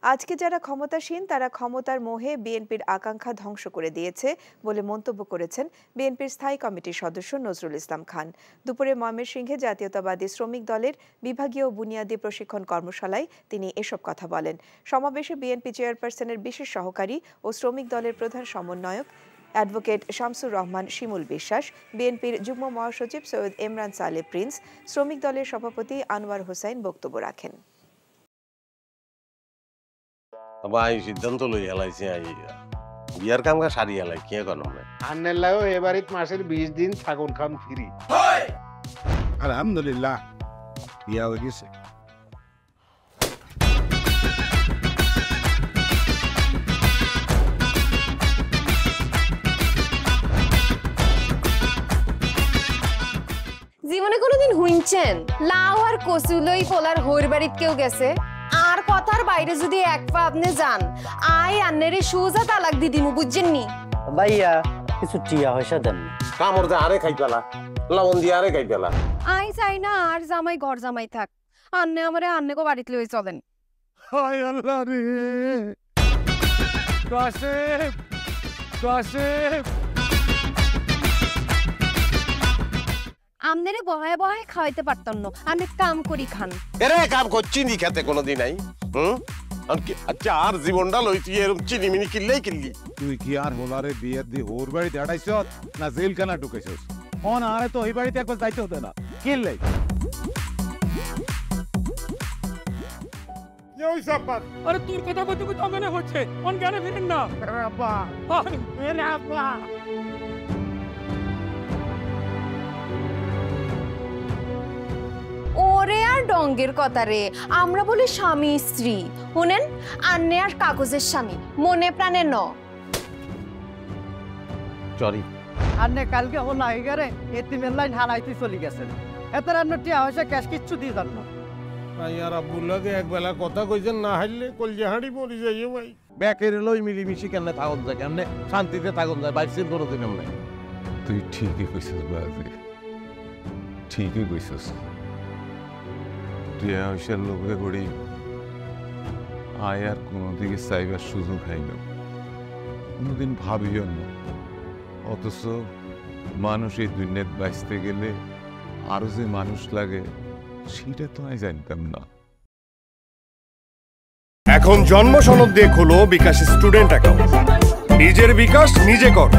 আজকে যারা ক্ষমতাসীন তারা ক্ষমতার মোহে বিএনপির আকাঙ্ক্ষা ধ্বংস করে দিয়েছে বলে মন্তব্য করেছেন বিএনপির স্থায়ী কমিটির সদস্য নজরুল ইসলাম খান। দুপুরে ময়মনসিংহে জাতীয়তাবাদী শ্রমিক দলের বিভাগীয় বুনিয়াদী প্রশিক্ষণ কর্মশালায় তিনি এসব কথা বলেন। সমাবেশে বিএনপি চেয়ারপারসনের বিশেষ সহকারী ও শ্রমিক দলের প্রধান সমন্বয়ক অ্যাডভোকেট শামসুর রহমান শিমুল বিশ্বাস, বিএনপির যুগ্ম মহাসচিব সৈয়দ ইমরান সালে প্রিন্স, শ্রমিক দলের সভাপতি আনোয়ার হোসাইন বক্তব্য রাখেন। ভাই সিদ্ধান্ত লই হেলাইছে বিয়ার কাম সারি হেলাই কি এখন আন্নেলাও এবারিত মাসের 20 দিন থাকুন খান ফ্রি। আলহামদুলিল্লাহ বিয়া হয়ে গেছে। জীবনে কোনোদিন হুইনছেন লাউ আর কচুলই পোলার হইর বাড়িত কেউ গেছে আর কথার বাইরে যদি এক পা আপনি যান আই আন্নেরে সুজা তালাক দিদিমু বুঝছেন নি ভাইয়া কিছু টিয়া পয়সা দেন কামড় দে আরে খাই পেলা লবণ দিয়ে আরে খাই পেলা আই চাই না আর জামাই ঘর জামাই থাক আন্নে আমারে আন্নে কো বাড়িতে লই চলেন। হায় আল্লাহ রে কাশেম কাশেম আমনেরে বহায় বহায় খাওয়াইতে পারতাম না আমি কাম করি খান এরে কাম করছি নি খেতে কোনোদিন নাই আচ্ছা আর জীবনটা লই তুই এরকম চিনিমিনি কিল্লি তুই কি আর হোলারে বিয়ের দি হোর বাড়িতে আড়াইছ না জেলখানা ঢুকেছিস? অন আরে তো ওই বাড়িতে একবার যাইতে হতো না কিনলে আরে তোর কথা কইতে কইতে মনে হচ্ছে অন জ্ঞানে ফিরেন না আব্বা মেরে আব্বা। ওরে আর ডঙ্গের কথা রে আমরা বলি স্বামী স্ত্রী শুনেন আন্নে আর কাগজের স্বামী মনে প্রাণে ন সরি আন্নে কালকে হল আইগারে এতিমের লাইন হালাইতে চলে গেছেন এত রান্না টিয়া হয়েছে ক্যাশ কিচ্ছু দিয়ে যান না ভাই আর আব্বুল্লাহকে একবেলা কথা কইছেন না হাইলে কলজে হাঁড়ি মরি যাইও ভাই ব্যাকের লই মিলিমিশি কেমনে থাকুন যায় কেমনে শান্তিতে থাকুন যায় বাইসির কোনোদিন এমনি। তুই ঠিকই কইছিস বাজে ঠিকই কইছিস তুই আয়সার লোকে করি আয় আর কোনো দিকে চাইবার সুযোগ হয় না কোনোদিন ভাবিও না অথচ মানুষ এই দুনিয়াত বাঁচতে গেলে আরো যে মানুষ লাগে সেটা তো আমি জানতাম না। এখন জন্ম সনদ দিয়ে খোলো বিকাশ স্টুডেন্ট অ্যাকাউন্ট। নিজের বিকাশ নিজে কর।